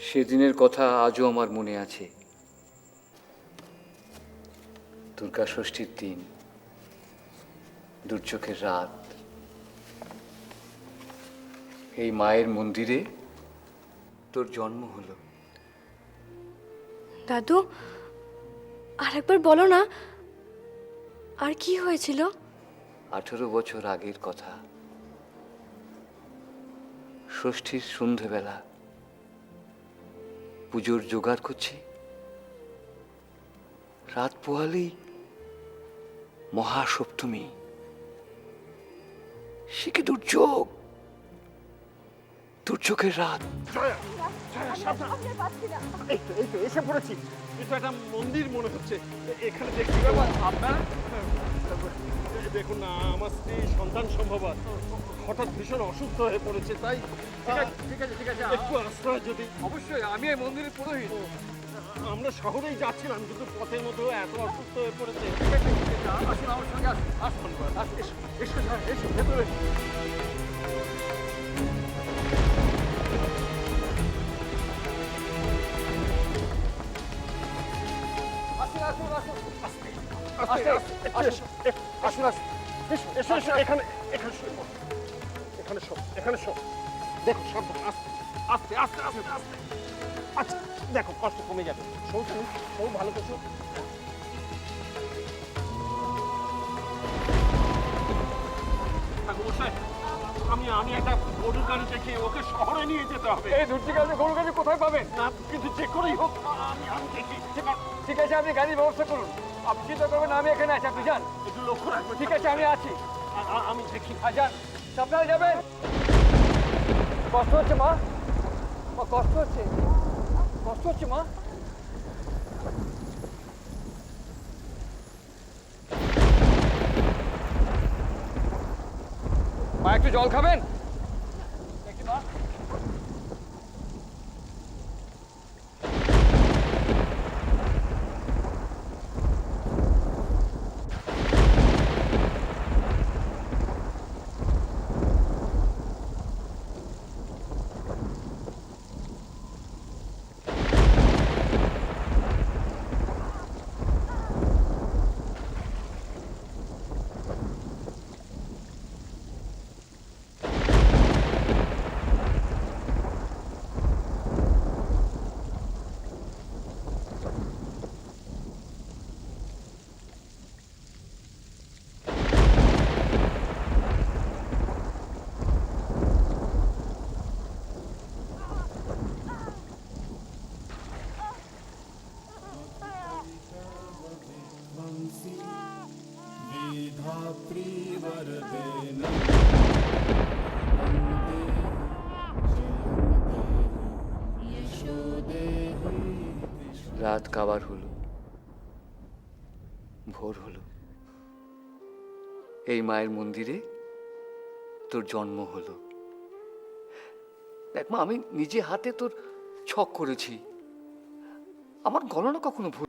সেদিনের কথা আজও আমার মনে আছে। দুর্গা ষষ্ঠীর দিন, দুর্যোগের রাত, এই মায়ের মন্দিরে তোর জন্ম হলো। দাদু, আরেকবার বলো না, আর কি হয়েছিল? 18 বছর আগের কথা। ষষ্ঠীর সন্ধেবেলা পুজোর জোগাড় করছি। রাত পোহালেই মহাসপ্তমী। সে কি দুর্যোগ, দুর্যোগের রাত। এসে পড়েছি। এটা একটা মন্দির মনে হচ্ছে। এখানে দেখছি বাবা আপনার। দেখুন না, আমার স্ত্রী সন্তান সম্ভব হঠাৎ ভীষণ অসুস্থ হয়ে পড়েছে, তাই ঠিক আছে একটু আশ্রয় যদি। অবশ্যই, আমি এই মন্দিরের পুরোহিত। আমরা শহরেই যাচ্ছিলাম, কিন্তু পথের মধ্যে এত অসুস্থ হয়ে পড়েছে। আসুন আমার সঙ্গে আসুন। এসো এসো ভেতরে। এখানে দেখো সব আস্তে আস্তে আস্তে আস্তে আস্তে। আচ্ছা দেখো, কষ্ট কমে যাবে। সব ভালো করছো। আমি একটা গরুর গাড়ি দেখে ওকে শহরে নিয়ে যেতে হবে। এই দুটি গাড়ি, গরু গাড়ি কোথায় পাবেন? না কিন্তু যে করেই হোক আমি দেখি। ঠিক আছে, আপনি গাড়ির ব্যবস্থা করুন। আপনি চিন্তা করবেন না, আমি এখানে আছি, আপনি যান। একটু লক্ষ্য রাখবেন। ঠিক আছে, আমি আছি। আমি দেখি। যান, সাবধানে যাবেন। কষ্ট হচ্ছে মা? কষ্ট হচ্ছে? কষ্ট হচ্ছে মা? মা একটু জল খাবেন? দেখি মা। রাত কাবার হলো, ভোর হলো। এই মায়ের মন্দিরে তোর জন্ম হলো। দেখ মা, আমি নিজে হাতে তোর ছক করেছি। আমার গণনা কখনো ভুল।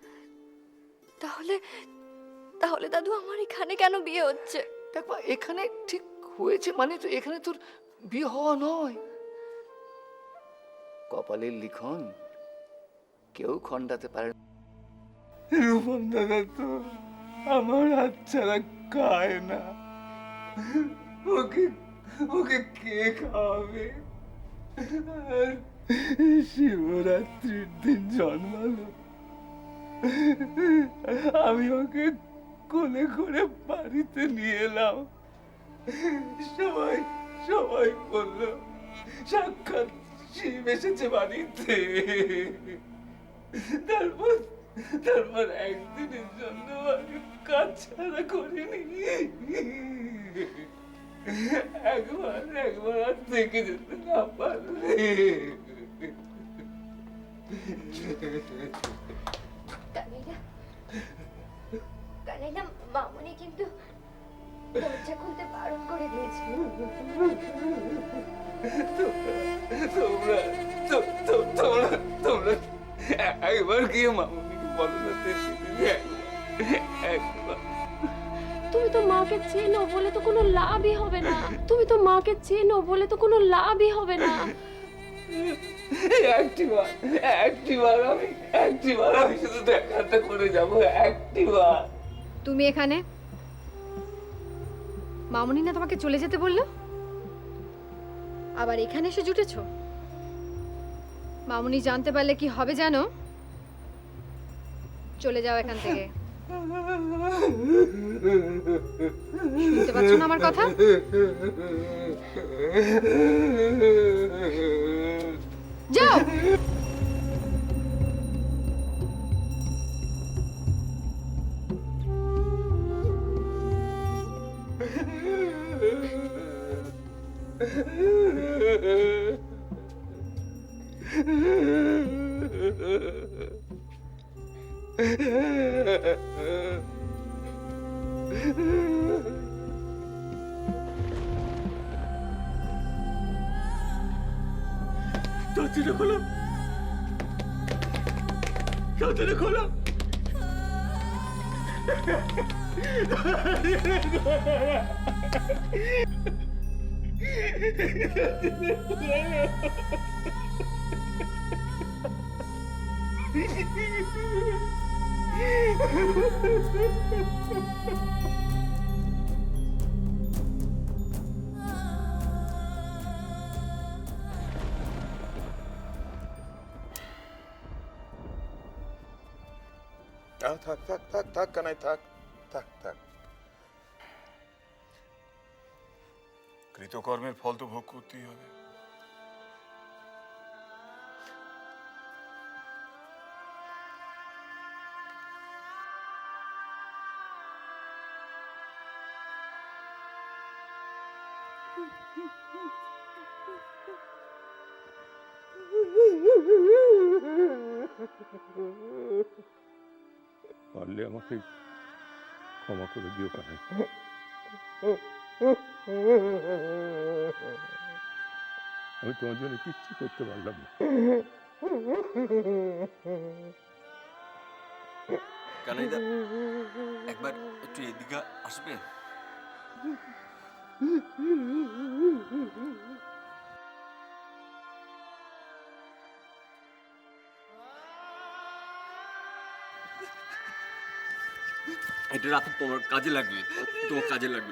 তাহলে তাহলে দাদু, আমার এখানে কেন বিয়ে হচ্ছে? দেখ মা, এখানে ঠিক হয়েছে মানে তো এখানে তোর বিয়ে হওয়া নয়। কপালের লিখন কেউ খণ্ডাতে পারে না। রূপম দাদা তো আমার হাত ছাড়া খায় না। ওকে ওকে কে খাওয়াবে? আর শিবরাত্রির দিন জন্মালো, আমি ওকে কোলে করে বাড়িতে নিয়ে এলাম। সবাই সবাই বললো সাক্ষাৎ শিব এসেছে বাড়িতে। তারপর তারপর একদিনের জন্য আমি কাজ ছাড়া করিনি। একবার একবার আর থেকে যেতে না পারলে। কানাইনা, মামুনি কিন্তু দরজা খুলতে বারণ করে দিয়েছে। তোমরা তোমরা তোমরা একবার গিয়ে মামুনিকে বলো না একবার। তুমি তো মাকে চেনো বলে তো কোনো লাভই হবে না। তুমি তো মাকে চেনো বলে তো কোনো লাভই হবে না। একটিবার আমি শুধু দেখাতে করে যাবো, একটিবার। তুমি এখানে? মামুনি না তোমাকে চলে যেতে বললো? আবার এখানে এসে জুটেছো? মামুনি জানতে পারলে কি হবে জানো? চলে যাও এখান থেকে। শুনতে পাচ্ছ না আমার কথা? যাও। দরজাটা খোলো, দরজাটা খোলো। থাক থাক থাক থাক কানাই, থাক থাক থাক। কৃতকর্মের ফল তো ভোগ করতেই হবে। পারলে আমাকে ক্ষমা করে দিও কানাই। আমি তোমার জন্য কিচ্ছু করতে পারলাম না। কানাইদা, একবার একটু এদিকে আসবে? এটা রাতে তোমার কাজে লাগবে, তোমার কাজে লাগবে।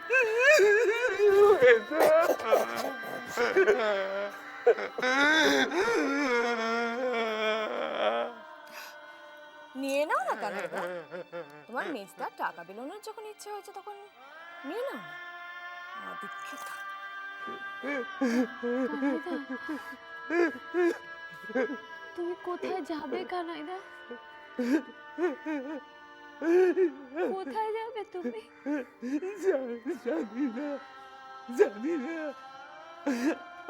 নিয়ে নাও না কানাইদা, তোমার মেজদার টাকা বেলুনের যখন ইচ্ছে হয়েছে তখন নিয়ে নাও। আদিক্ষেতা। তুমি কোথায় যাবে কানাইদা? কোথায় যাবে তুমি? জানি না, জানি না,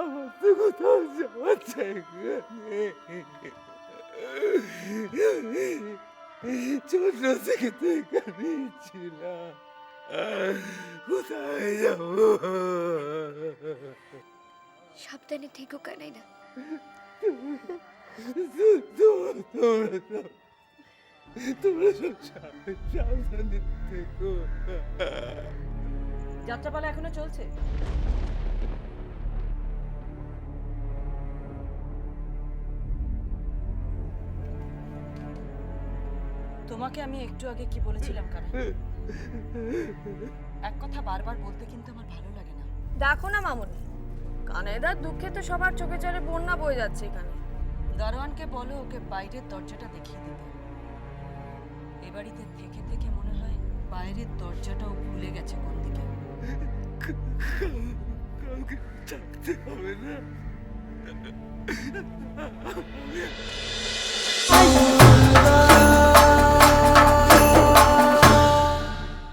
আমার তো কোথাও যাওয়ার জায়গা নেই। ছোট থেকে তো এখানেই ছিলাম, কোথায় যাবো? সাবধানে থেকো কানাইদা। তোমরা সব সাবধানে থেকো। যাত্রাপালা এখনো চলছে? তোমাকে আমি একটু আগে কি বলেছিলাম কানাই? এক কথা বারবার বলতে কিন্তু আমার ভালো লাগে না। দেখো না মামুনি, কানাইদার দুঃখে তো সবার চোখে চলে বন্যা বয়ে যাচ্ছে এখানে। দারোয়ানকে বলো ওকে বাইরের দরজাটা দেখিয়ে দিতে। এ বাড়িতে থেকে থেকে মনে হয় বাইরের দরজাটাও ভুলে গেছে কোন দিকে। কাউকে থাকতে হবে না,